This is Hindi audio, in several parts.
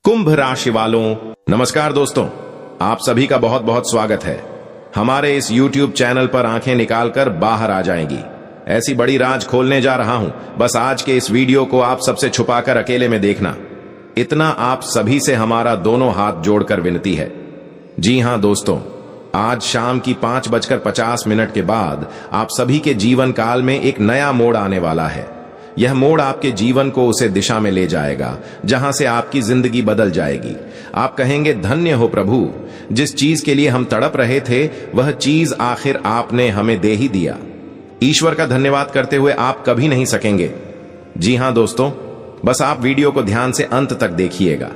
कुंभ राशि वालों, नमस्कार दोस्तों। आप सभी का बहुत बहुत स्वागत है। हमारे इस YouTube चैनल पर आंखें निकालकर बाहर आ जाएंगी, ऐसी बड़ी राज खोलने जा रहा हूं। बस आज के इस वीडियो को आप सबसे छुपाकर अकेले में देखना, इतना आप सभी से हमारा दोनों हाथ जोड़कर विनती है। जी हां दोस्तों, आज शाम की 5:50 के बाद आप सभी के जीवन काल में एक नया मोड़ आने वाला है। यह मोड़ आपके जीवन को उसे दिशा में ले जाएगा जहां से आपकी जिंदगी बदल जाएगी। आप कहेंगे, धन्य हो प्रभु, जिस चीज के लिए हम तड़प रहे थे वह चीज आखिर आपने हमें दे ही दिया। ईश्वर का धन्यवाद करते हुए आप कभी नहीं सकेंगे। जी हां दोस्तों, बस आप वीडियो को ध्यान से अंत तक देखिएगा।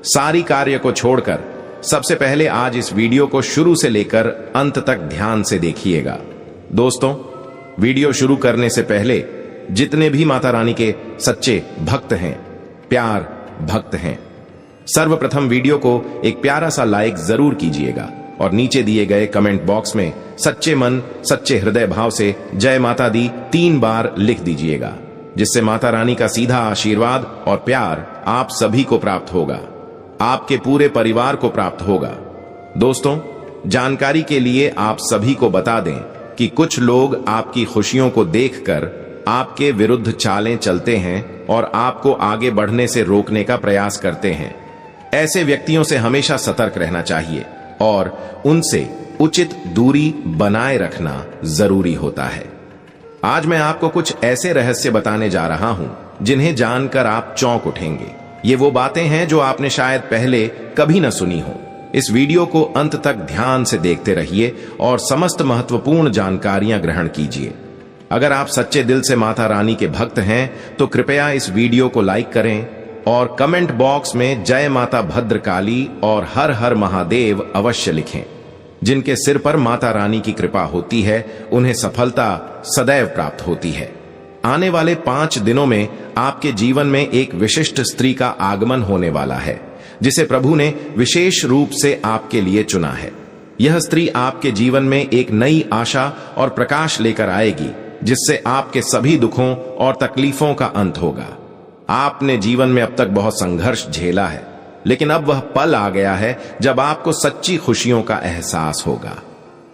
सारी कार्य को छोड़कर सबसे पहले आज इस वीडियो को शुरू से लेकर अंत तक ध्यान से देखिएगा। दोस्तों, वीडियो शुरू करने से पहले जितने भी माता रानी के सच्चे भक्त हैं, प्यार भक्त हैं, सर्वप्रथम वीडियो को एक प्यारा सा लाइक जरूर कीजिएगा और नीचे दिए गए कमेंट बॉक्स में सच्चे मन सच्चे हृदय भाव से जय माता दी 3 बार लिख दीजिएगा, जिससे माता रानी का सीधा आशीर्वाद और प्यार आप सभी को प्राप्त होगा, आपके पूरे परिवार को प्राप्त होगा। दोस्तों, जानकारी के लिए आप सभी को बता दें कि कुछ लोग आपकी खुशियों को देखकर आपके विरुद्ध चालें चलते हैं और आपको आगे बढ़ने से रोकने का प्रयास करते हैं। ऐसे व्यक्तियों से हमेशा सतर्क रहना चाहिए और उनसे उचित दूरी बनाए रखना जरूरी होता है। आज मैं आपको कुछ ऐसे रहस्य बताने जा रहा हूं जिन्हें जानकर आप चौंक उठेंगे। ये वो बातें हैं जो आपने शायद पहले कभी न सुनी हो। इस वीडियो को अंत तक ध्यान से देखते रहिए और समस्त महत्वपूर्ण जानकारियां ग्रहण कीजिए। अगर आप सच्चे दिल से माता रानी के भक्त हैं तो कृपया इस वीडियो को लाइक करें और कमेंट बॉक्स में जय माता भद्रकाली और हर हर महादेव अवश्य लिखें। जिनके सिर पर माता रानी की कृपा होती है उन्हें सफलता सदैव प्राप्त होती है। आने वाले 5 दिनों में आपके जीवन में एक विशिष्ट स्त्री का आगमन होने वाला है, जिसे प्रभु ने विशेष रूप से आपके लिए चुना है। यह स्त्री आपके जीवन में एक नई आशा और प्रकाश लेकर आएगी, जिससे आपके सभी दुखों और तकलीफों का अंत होगा। आपने जीवन में अब तक बहुत संघर्ष झेला है, लेकिन अब वह पल आ गया है जब आपको सच्ची खुशियों का एहसास होगा।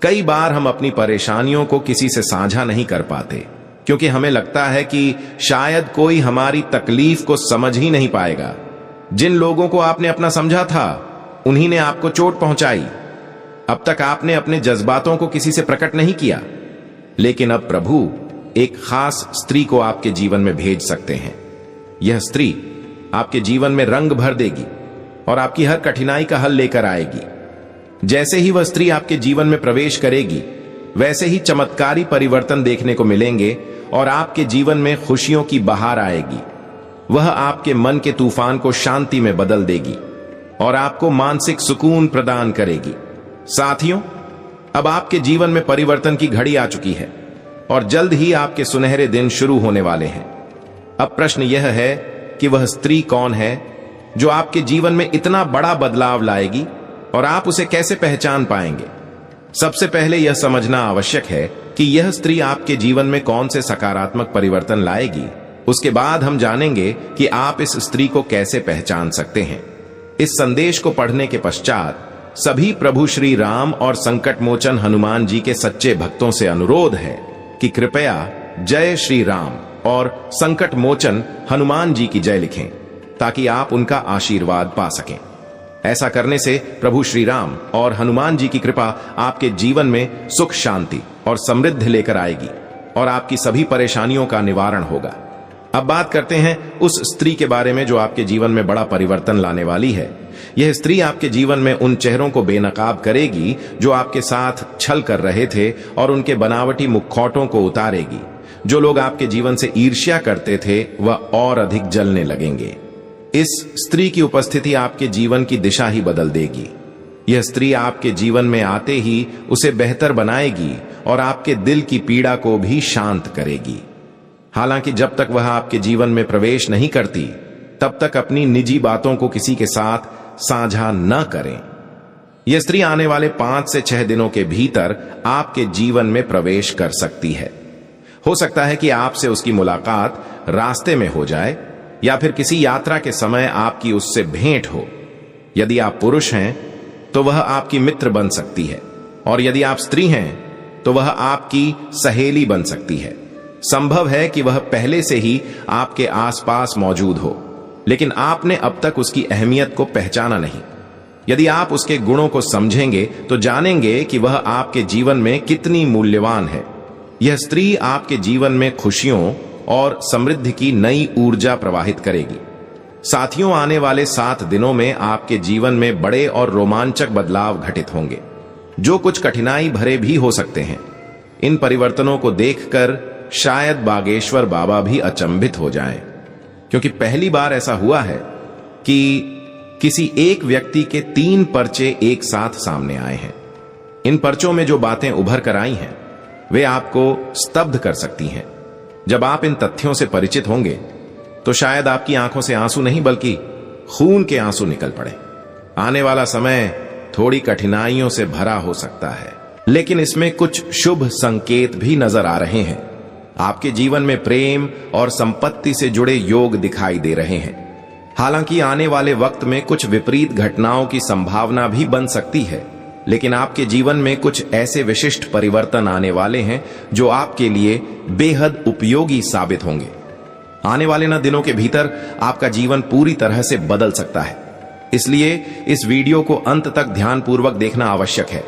कई बार हम अपनी परेशानियों को किसी से साझा नहीं कर पाते, क्योंकि हमें लगता है कि शायद कोई हमारी तकलीफ को समझ ही नहीं पाएगा। जिन लोगों को आपने अपना समझा था, उन्हीं ने आपको चोट पहुंचाई। अब तक आपने अपने जज्बातों को किसी से प्रकट नहीं किया, लेकिन अब प्रभु एक खास स्त्री को आपके जीवन में भेज सकते हैं। यह स्त्री आपके जीवन में रंग भर देगी और आपकी हर कठिनाई का हल लेकर आएगी। जैसे ही वह स्त्री आपके जीवन में प्रवेश करेगी, वैसे ही चमत्कारी परिवर्तन देखने को मिलेंगे और आपके जीवन में खुशियों की बहार आएगी। वह आपके मन के तूफान को शांति में बदल देगी और आपको मानसिक सुकून प्रदान करेगी। साथियों, अब आपके जीवन में परिवर्तन की घड़ी आ चुकी है और जल्द ही आपके सुनहरे दिन शुरू होने वाले हैं। अब प्रश्न यह है कि वह स्त्री कौन है जो आपके जीवन में इतना बड़ा बदलाव लाएगी और आप उसे कैसे पहचान पाएंगे। सबसे पहले यह समझना आवश्यक है कि यह स्त्री आपके जीवन में कौन से सकारात्मक परिवर्तन लाएगी। उसके बाद हम जानेंगे कि आप इस स्त्री को कैसे पहचान सकते हैं। इस संदेश को पढ़ने के पश्चात सभी प्रभु श्री राम और संकट मोचन हनुमान जी के सच्चे भक्तों से अनुरोध है कि कृपया जय श्री राम और संकट मोचन हनुमान जी की जय लिखें, ताकि आप उनका आशीर्वाद पा सकें। ऐसा करने से प्रभु श्री राम और हनुमान जी की कृपा आपके जीवन में सुख शांति और समृद्धि लेकर आएगी और आपकी सभी परेशानियों का निवारण होगा। अब बात करते हैं उस स्त्री के बारे में जो आपके जीवन में बड़ा परिवर्तन लाने वाली है। यह स्त्री आपके जीवन में उन चेहरों को बेनकाब करेगी जो आपके साथ छल कर रहे थे और उनके बनावटी मुखौटों को उतारेगी। जो लोग आपके जीवन से ईर्ष्या करते थे वह और अधिक जलने लगेंगे। इस स्त्री की उपस्थिति आपके जीवन की दिशा ही बदल देगी। यह स्त्री आपके जीवन में आते ही उसे बेहतर बनाएगी और आपके दिल की पीड़ा को भी शांत करेगी। हालांकि जब तक वह आपके जीवन में प्रवेश नहीं करती, तब तक अपनी निजी बातों को किसी के साथ साझा न करें। यह स्त्री आने वाले 5 से 6 दिनों के भीतर आपके जीवन में प्रवेश कर सकती है। हो सकता है कि आपसे उसकी मुलाकात रास्ते में हो जाए या फिर किसी यात्रा के समय आपकी उससे भेंट हो। यदि आप पुरुष हैं तो वह आपकी मित्र बन सकती है, और यदि आप स्त्री हैं तो वह आपकी सहेली बन सकती है। संभव है कि वह पहले से ही आपके आसपास मौजूद हो, लेकिन आपने अब तक उसकी अहमियत को पहचाना नहीं। यदि आप उसके गुणों को समझेंगे तो जानेंगे कि वह आपके जीवन में कितनी मूल्यवान है। यह स्त्री आपके जीवन में खुशियों और समृद्धि की नई ऊर्जा प्रवाहित करेगी। साथियों, आने वाले 7 दिनों में आपके जीवन में बड़े और रोमांचक बदलाव घटित होंगे, जो कुछ कठिनाई भरे भी हो सकते हैं। इन परिवर्तनों को देखकर शायद बागेश्वर बाबा भी अचंभित हो जाएं, क्योंकि पहली बार ऐसा हुआ है कि किसी एक व्यक्ति के 3 पर्चे एक साथ सामने आए हैं। इन पर्चों में जो बातें उभर कर आई हैं वे आपको स्तब्ध कर सकती हैं। जब आप इन तथ्यों से परिचित होंगे तो शायद आपकी आंखों से आंसू नहीं बल्कि खून के आंसू निकल पड़े। आने वाला समय थोड़ी कठिनाइयों से भरा हो सकता है, लेकिन इसमें कुछ शुभ संकेत भी नजर आ रहे हैं। आपके जीवन में प्रेम और संपत्ति से जुड़े योग दिखाई दे रहे हैं। हालांकि आने वाले वक्त में कुछ विपरीत घटनाओं की संभावना भी बन सकती है, लेकिन आपके जीवन में कुछ ऐसे विशिष्ट परिवर्तन आने वाले हैं जो आपके लिए बेहद उपयोगी साबित होंगे। आने वाले दिनों के भीतर आपका जीवन पूरी तरह से बदल सकता है, इसलिए इस वीडियो को अंत तक ध्यानपूर्वक देखना आवश्यक है।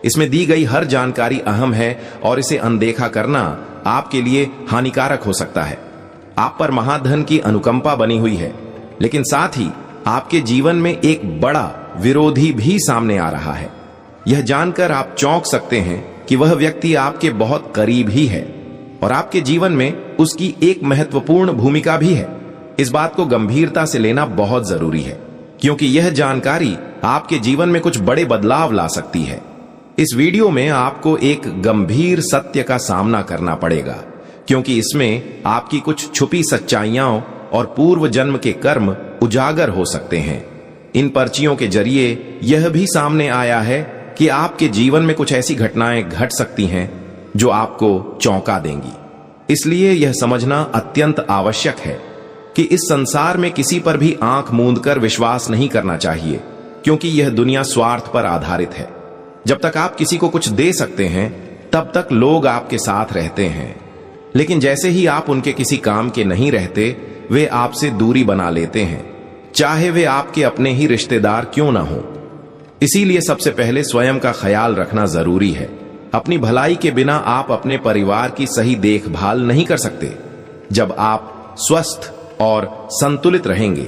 इसमें दी गई हर जानकारी अहम है और इसे अनदेखा करना आपके लिए हानिकारक हो सकता है। आप पर महाधन की अनुकंपा बनी हुई है, लेकिन साथ ही आपके जीवन में एक बड़ा विरोधी भी सामने आ रहा है। यह जानकर आप चौंक सकते हैं कि वह व्यक्ति आपके बहुत करीब ही है और आपके जीवन में उसकी एक महत्वपूर्ण भूमिका भी है। इस बात को गंभीरता से लेना बहुत जरूरी है, क्योंकि यह जानकारी आपके जीवन में कुछ बड़े बदलाव ला सकती है। इस वीडियो में आपको एक गंभीर सत्य का सामना करना पड़ेगा, क्योंकि इसमें आपकी कुछ छुपी सच्चाइयां और पूर्व जन्म के कर्म उजागर हो सकते हैं। इन पर्चियों के जरिए यह भी सामने आया है कि आपके जीवन में कुछ ऐसी घटनाएं घट सकती हैं जो आपको चौंका देंगी। इसलिए यह समझना अत्यंत आवश्यक है कि इस संसार में किसी पर भी आंख मूंद कर विश्वास नहीं करना चाहिए, क्योंकि यह दुनिया स्वार्थ पर आधारित है। जब तक आप किसी को कुछ दे सकते हैं तब तक लोग आपके साथ रहते हैं, लेकिन जैसे ही आप उनके किसी काम के नहीं रहते वे आपसे दूरी बना लेते हैं, चाहे वे आपके अपने ही रिश्तेदार क्यों ना हो। इसीलिए सबसे पहले स्वयं का ख्याल रखना जरूरी है। अपनी भलाई के बिना आप अपने परिवार की सही देखभाल नहीं कर सकते। जब आप स्वस्थ और संतुलित रहेंगे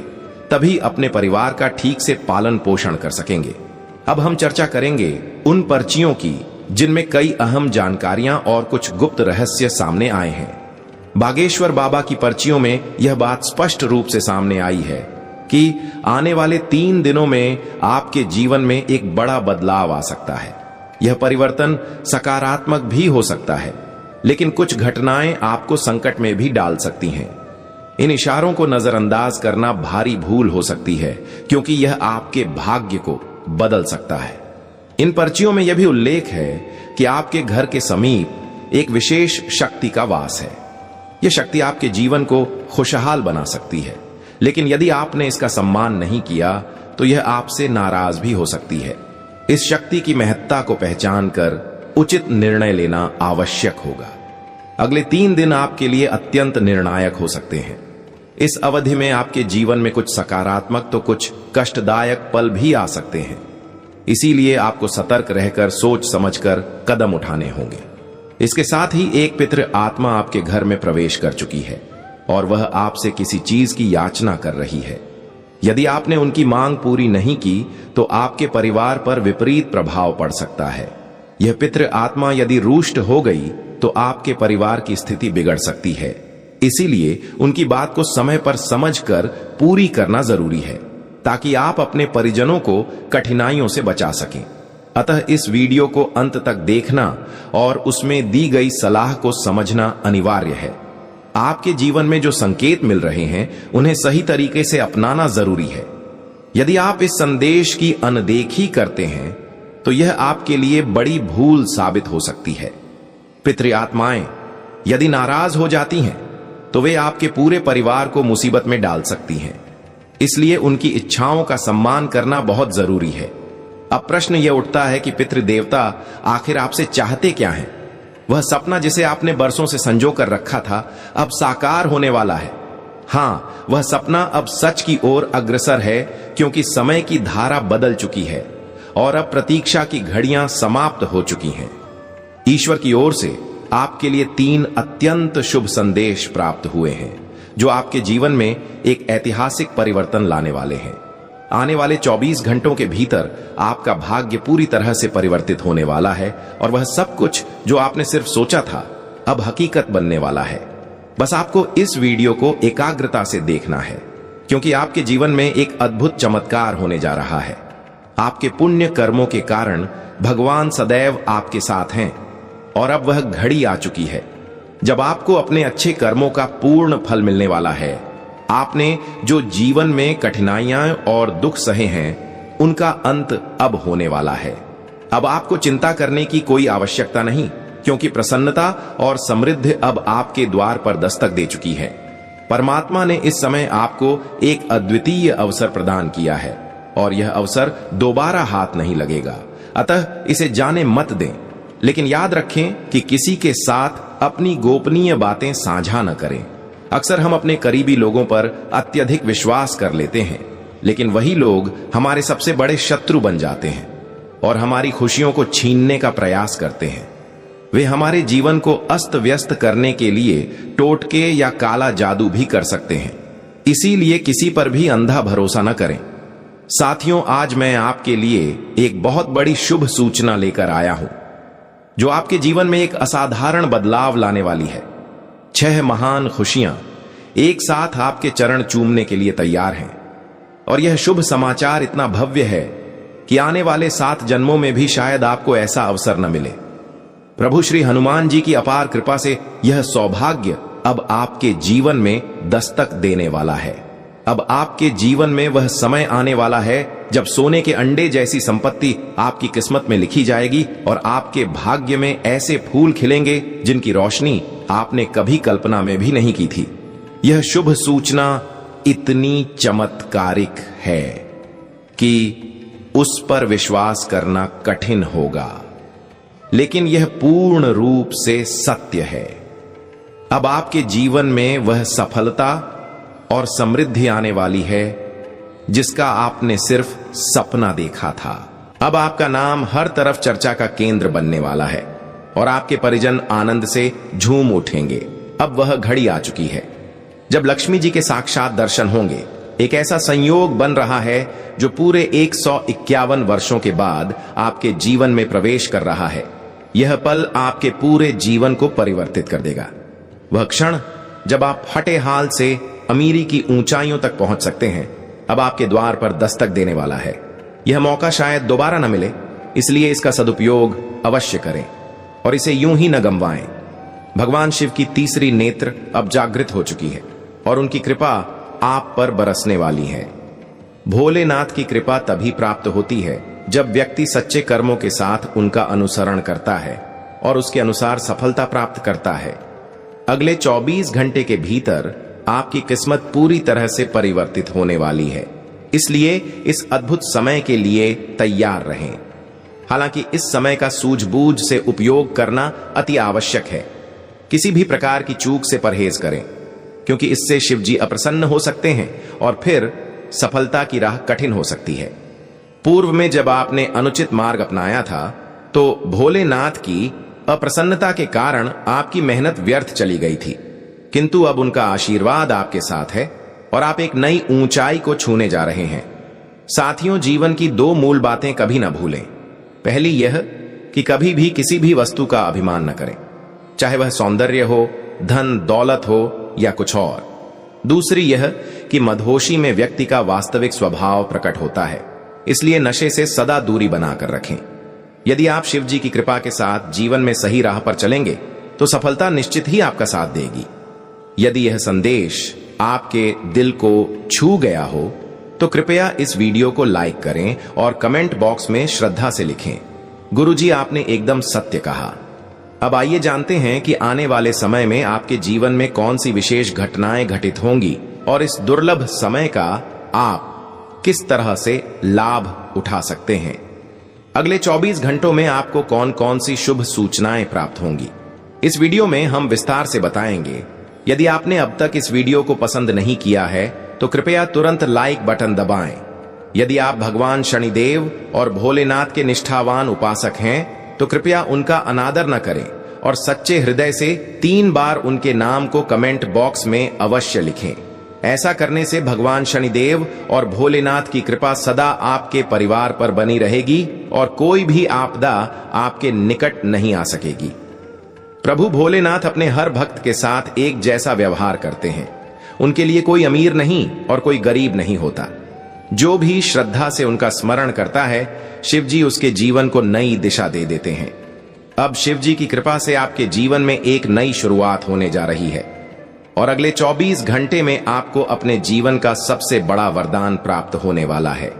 तभी अपने परिवार का ठीक से पालन पोषण कर सकेंगे। अब हम चर्चा करेंगे उन पर्चियों की जिनमें कई अहम जानकारियां और कुछ गुप्त रहस्य सामने आए हैं। बागेश्वर बाबा की पर्चियों में यह बात स्पष्ट रूप से सामने आई है कि आने वाले 3 दिनों में आपके जीवन में एक बड़ा बदलाव आ सकता है। यह परिवर्तन सकारात्मक भी हो सकता है, लेकिन कुछ घटनाएं आपको संकट में भी डाल सकती हैं। इन इशारों को नजरअंदाज करना भारी भूल हो सकती है, क्योंकि यह आपके भाग्य को बदल सकता है। इन पर्चियों में यह भी उल्लेख है कि आपके घर के समीप एक विशेष शक्ति का वास है। यह शक्ति आपके जीवन को खुशहाल बना सकती है, लेकिन यदि आपने इसका सम्मान नहीं किया तो यह आपसे नाराज भी हो सकती है। इस शक्ति की महत्ता को पहचान कर उचित निर्णय लेना आवश्यक होगा। अगले 3 दिन आपके लिए अत्यंत निर्णायक हो सकते हैं। इस अवधि में आपके जीवन में कुछ सकारात्मक तो कुछ कष्टदायक पल भी आ सकते हैं। इसीलिए आपको सतर्क रहकर सोच समझकर कदम उठाने होंगे। इसके साथ ही एक पितृ आत्मा आपके घर में प्रवेश कर चुकी है और वह आपसे किसी चीज की याचना कर रही है। यदि आपने उनकी मांग पूरी नहीं की तो आपके परिवार पर विपरीत प्रभाव पड़ सकता है। यह पितृ आत्मा यदि रुष्ट हो गई तो आपके परिवार की स्थिति बिगड़ सकती है। इसीलिए उनकी बात को समय पर समझकर पूरी करना जरूरी है, ताकि आप अपने परिजनों को कठिनाइयों से बचा सकें। अतः इस वीडियो को अंत तक देखना और उसमें दी गई सलाह को समझना अनिवार्य है। आपके जीवन में जो संकेत मिल रहे हैं उन्हें सही तरीके से अपनाना जरूरी है। यदि आप इस संदेश की अनदेखी करते हैं तो यह आपके लिए बड़ी भूल साबित हो सकती है। पितृ आत्माएं यदि नाराज हो जाती हैं तो वे आपके पूरे परिवार को मुसीबत में डाल सकती हैं। इसलिए उनकी इच्छाओं का सम्मान करना बहुत जरूरी है। अब प्रश्न यह उठता है कि पितृदेवता आखिर आपसे चाहते क्या हैं? वह सपना जिसे आपने बरसों से संजो कर रखा था अब साकार होने वाला है। हाँ, वह सपना अब सच की ओर अग्रसर है, क्योंकि समय की धारा बदल चुकी है और अब प्रतीक्षा की घड़ियां समाप्त हो चुकी हैं। ईश्वर की ओर से आपके लिए 3 अत्यंत शुभ संदेश प्राप्त हुए हैं, जो आपके जीवन में एक ऐतिहासिक परिवर्तन लाने वाले हैं। आने वाले 24 घंटों के भीतर आपका भाग्य पूरी तरह से परिवर्तित होने वाला है और वह सब कुछ जो आपने सिर्फ सोचा था अब हकीकत बनने वाला है। बस आपको इस वीडियो को एकाग्रता से देखना है, क्योंकि आपके जीवन में एक अद्भुत चमत्कार होने जा रहा है। आपके पुण्य कर्मों के कारण भगवान सदैव आपके साथ हैं और अब वह घड़ी आ चुकी है जब आपको अपने अच्छे कर्मों का पूर्ण फल मिलने वाला है। आपने जो जीवन में कठिनाइयां और दुख सहे हैं, उनका अंत अब होने वाला है। अब आपको चिंता करने की कोई आवश्यकता नहीं, क्योंकि प्रसन्नता और समृद्धि अब आपके द्वार पर दस्तक दे चुकी है। परमात्मा ने इस समय आपको एक अद्वितीय अवसर प्रदान किया है और यह अवसर दोबारा हाथ नहीं लगेगा, अतः इसे जाने मत दें। लेकिन याद रखें कि किसी के साथ अपनी गोपनीय बातें साझा न करें। अक्सर हम अपने करीबी लोगों पर अत्यधिक विश्वास कर लेते हैं, लेकिन वही लोग हमारे सबसे बड़े शत्रु बन जाते हैं और हमारी खुशियों को छीनने का प्रयास करते हैं। वे हमारे जीवन को अस्त व्यस्त करने के लिए टोटके या काला जादू भी कर सकते हैं। इसीलिए किसी पर भी अंधा भरोसा न करें। साथियों, आज मैं आपके लिए एक बहुत बड़ी शुभ सूचना लेकर आया हूं, जो आपके जीवन में एक असाधारण बदलाव लाने वाली है। 6 महान खुशियां एक साथ आपके चरण चूमने के लिए तैयार हैं और यह शुभ समाचार इतना भव्य है कि आने वाले 7 जन्मों में भी शायद आपको ऐसा अवसर न मिले। प्रभु श्री हनुमान जी की अपार कृपा से यह सौभाग्य अब आपके जीवन में दस्तक देने वाला है। अब आपके जीवन में वह समय आने वाला है जब सोने के अंडे जैसी संपत्ति आपकी किस्मत में लिखी जाएगी और आपके भाग्य में ऐसे फूल खिलेंगे जिनकी रोशनी आपने कभी कल्पना में भी नहीं की थी। यह शुभ सूचना इतनी चमत्कारिक है कि उस पर विश्वास करना कठिन होगा, लेकिन यह पूर्ण रूप से सत्य है। अब आपके जीवन में वह सफलता और समृद्धि आने वाली है जिसका आपने सिर्फ सपना देखा था। अब आपका नाम हर तरफ चर्चा का केंद्र बनने वाला है और आपके परिजन आनंद से झूम उठेंगे। अब वह घड़ी आ चुकी है जब लक्ष्मी जी के साक्षात दर्शन होंगे। एक ऐसा संयोग बन रहा है जो पूरे 151 वर्षों के बाद आपके जीवन में प्रवेश कर रहा है। यह पल आपके पूरे जीवन को परिवर्तित कर देगा। वह क्षण जब आप फटे हाल से अमीरी की ऊंचाइयों तक पहुंच सकते हैं, अब आपके द्वार पर दस्तक देने वाला है। यह मौका शायद दोबारा न मिले, इसलिए इसका सदुपयोग अवश्य करें और इसे यूं ही न गंवाएं। भगवान शिव की तीसरी नेत्र अब जागृत हो चुकी है और उनकी कृपा आप पर बरसने वाली है। भोलेनाथ की कृपा तभी प्राप्त होती है जब व्यक्ति सच्चे कर्मों के साथ उनका अनुसरण करता है और उसके अनुसार सफलता प्राप्त करता है। अगले 24 घंटे के भीतर आपकी किस्मत पूरी तरह से परिवर्तित होने वाली है, इसलिए इस अद्भुत समय के लिए तैयार रहें। हालांकि इस समय का सूझबूझ से उपयोग करना अति आवश्यक है। किसी भी प्रकार की चूक से परहेज करें, क्योंकि इससे शिव जी अप्रसन्न हो सकते हैं और फिर सफलता की राह कठिन हो सकती है। पूर्व में जब आपने अनुचित मार्ग अपनाया था तो भोलेनाथ की अप्रसन्नता के कारण आपकी मेहनत व्यर्थ चली गई थी, किंतु अब उनका आशीर्वाद आपके साथ है और आप एक नई ऊंचाई को छूने जा रहे हैं। साथियों, जीवन की 2 मूल बातें कभी ना भूलें। पहली यह कि कभी भी किसी भी वस्तु का अभिमान न करें, चाहे वह सौंदर्य हो, धन दौलत हो या कुछ और। दूसरी यह कि मदहोशी में व्यक्ति का वास्तविक स्वभाव प्रकट होता है, इसलिए नशे से सदा दूरी बनाकर रखें। यदि आप शिव जी की कृपा के साथ जीवन में सही राह पर चलेंगे तो सफलता निश्चित ही आपका साथ देगी। यदि यह संदेश आपके दिल को छू गया हो तो कृपया इस वीडियो को लाइक करें और कमेंट बॉक्स में श्रद्धा से लिखें, गुरुजी आपने एकदम सत्य कहा। अब आइए जानते हैं कि आने वाले समय में आपके जीवन में कौन सी विशेष घटनाएं घटित होंगी और इस दुर्लभ समय का आप किस तरह से लाभ उठा सकते हैं। अगले 24 घंटों में आपको कौन कौन सी शुभ सूचनाएं प्राप्त होंगी, इस वीडियो में हम विस्तार से बताएंगे। यदि आपने अब तक इस वीडियो को पसंद नहीं किया है तो कृपया तुरंत लाइक बटन दबाएं। यदि आप भगवान शनिदेव और भोलेनाथ के निष्ठावान उपासक हैं तो कृपया उनका अनादर न करें और सच्चे हृदय से 3 बार उनके नाम को कमेंट बॉक्स में अवश्य लिखें। ऐसा करने से भगवान शनिदेव और भोलेनाथ की कृपा सदा आपके परिवार पर बनी रहेगी और कोई भी आपदा आपके निकट नहीं आ सकेगी। प्रभु भोलेनाथ अपने हर भक्त के साथ एक जैसा व्यवहार करते हैं। उनके लिए कोई अमीर नहीं और कोई गरीब नहीं होता। जो भी श्रद्धा से उनका स्मरण करता है, शिव जी उसके जीवन को नई दिशा दे देते हैं। अब शिव जी की कृपा से आपके जीवन में एक नई शुरुआत होने जा रही है और अगले 24 घंटे में आपको अपने जीवन का सबसे बड़ा वरदान प्राप्त होने वाला है।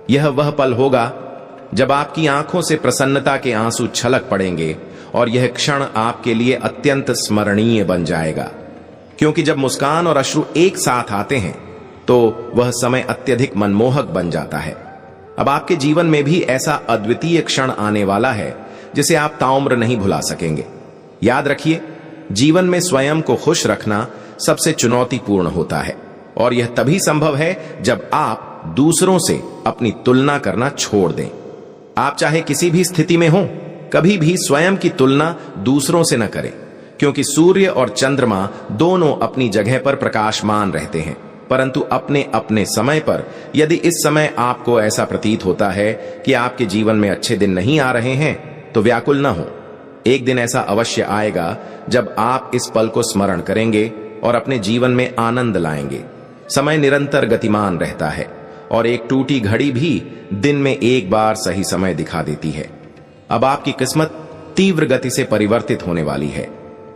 यह वह पल होगा जब आपकी आंखों से प्रसन्नता के आंसू छलक पड़ेंगे और यह क्षण आपके लिए अत्यंत स्मरणीय बन जाएगा, क्योंकि जब मुस्कान और अश्रु एक साथ आते हैं तो वह समय अत्यधिक मनमोहक बन जाता है। अब आपके जीवन में भी ऐसा अद्वितीय क्षण आने वाला है जिसे आप ताउम्र नहीं भुला सकेंगे। याद रखिए, जीवन में स्वयं को खुश रखना सबसे चुनौतीपूर्ण होता है और यह तभी संभव है जब आप दूसरों से अपनी तुलना करना छोड़ दें। आप चाहे किसी भी स्थिति में हो, कभी भी स्वयं की तुलना दूसरों से न करें, क्योंकि सूर्य और चंद्रमा दोनों अपनी जगह पर प्रकाशमान रहते हैं, परंतु अपने अपने समय पर। यदि इस समय आपको ऐसा प्रतीत होता है कि आपके जीवन में अच्छे दिन नहीं आ रहे हैं तो व्याकुल न हो। एक दिन ऐसा अवश्य आएगा जब आप इस पल को स्मरण करेंगे और अपने जीवन में आनंद लाएंगे। समय निरंतर गतिमान रहता है और एक टूटी घड़ी भी दिन में एक बार सही समय दिखा देती है। अब आपकी किस्मत तीव्र गति से परिवर्तित होने वाली है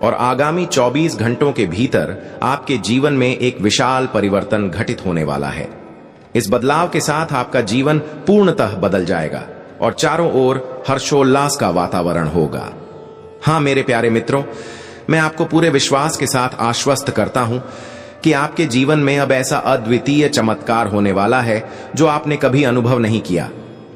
और आगामी 24 घंटों के भीतर आपके जीवन में एक विशाल परिवर्तन घटित होने वाला है। इस बदलाव के साथ आपका जीवन पूर्णतः बदल जाएगा और चारों ओर हर्षोल्लास का वातावरण होगा। हां मेरे प्यारे मित्रों, मैं आपको पूरे विश्वास के साथ आश्वस्त करता हूं कि आपके जीवन में अब ऐसा अद्वितीय चमत्कार होने वाला है जो आपने कभी अनुभव नहीं किया।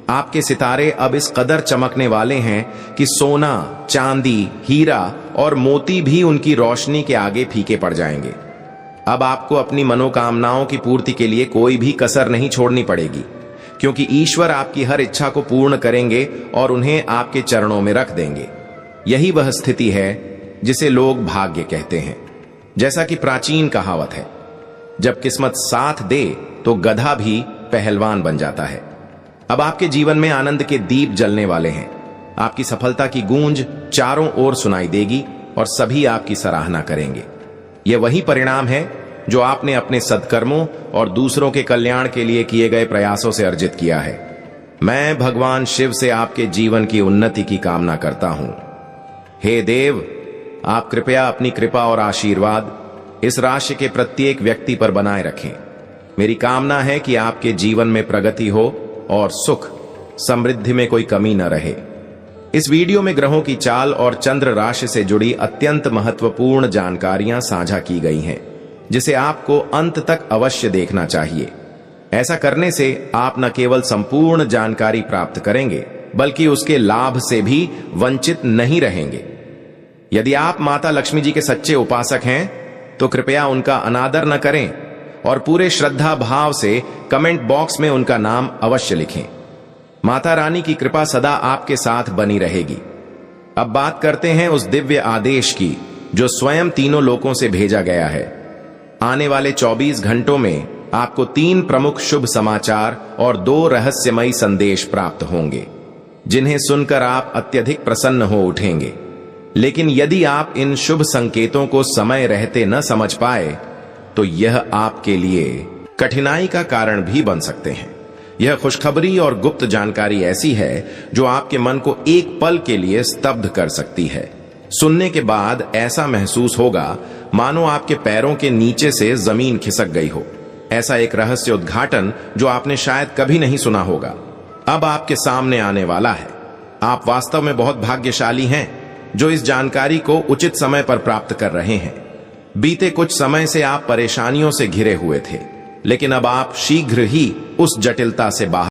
आपके सितारे अब इस कदर चमकने वाले हैं कि सोना, चांदी, हीरा और मोती भी उनकी रोशनी के आगे फीके पड़ जाएंगे। अब आपको अपनी मनोकामनाओं की पूर्ति के लिए कोई भी कसर नहीं छोड़नी पड़ेगी, क्योंकि ईश्वर आपकी हर इच्छा को पूर्ण करेंगे और उन्हें आपके चरणों में रख देंगे। यही वह स्थिति है जिसे लोग भाग्य कहते हैं। जैसा कि प्राचीन कहावत है, जब किस्मत साथ दे तो गधा भी पहलवान बन जाता है। अब आपके जीवन में आनंद के दीप जलने वाले हैं। आपकी सफलता की गूंज चारों ओर सुनाई देगी और सभी आपकी सराहना करेंगे। यह वही परिणाम है जो आपने अपने सद्कर्मों और दूसरों के कल्याण के लिए किए गए प्रयासों से अर्जित किया है। मैं भगवान शिव से आपके जीवन की उन्नति की कामना करता हूं। हे देव, आप कृपया अपनी कृपा और आशीर्वाद इस राशि के प्रत्येक व्यक्ति पर बनाए रखें। मेरी कामना है कि आपके जीवन में प्रगति हो और सुख समृद्धि में कोई कमी न रहे। इस वीडियो में ग्रहों की चाल और चंद्र राशि से जुड़ी अत्यंत महत्वपूर्ण जानकारियां साझा की गई हैं, जिसे आपको अंत तक अवश्य देखना चाहिए। ऐसा करने से आप न केवल संपूर्ण जानकारी प्राप्त करेंगे, बल्कि उसके लाभ से भी वंचित नहीं रहेंगे। यदि आप माता लक्ष्मी जी के सच्चे उपासक हैं तो कृपया उनका अनादर न करें और पूरे श्रद्धा भाव से कमेंट बॉक्स में उनका नाम अवश्य लिखें। माता रानी की कृपा सदा आपके साथ बनी रहेगी। अब बात करते हैं उस दिव्य आदेश की जो स्वयं तीनों लोकों से भेजा गया है। आने वाले 24 घंटों में आपको 3 प्रमुख शुभ समाचार और 2 रहस्यमयी संदेश प्राप्त होंगे, जिन्हें सुनकर आप अत्यधिक प्रसन्न हो उठेंगे। लेकिन यदि आप इन शुभ संकेतों को समय रहते न समझ पाए तो यह आपके लिए कठिनाई का कारण भी बन सकते हैं। यह खुशखबरी और गुप्त जानकारी ऐसी है जो आपके मन को एक पल के लिए स्तब्ध कर सकती है। सुनने के बाद ऐसा महसूस होगा मानो आपके पैरों के नीचे से जमीन खिसक गई हो। ऐसा एक रहस्य उद्घाटन जो आपने शायद कभी नहीं सुना होगा अब आपके सामने आने वाला है। आप वास्तव में बहुत भाग्यशाली हैं जो इस जानकारी को उचित समय पर प्राप्त कर रहे हैं। बीते कुछ समय से आप परेशानियों से घिरे हुए थे, लेकिन अब आप शीघ्र ही उस जटिलता से बाहर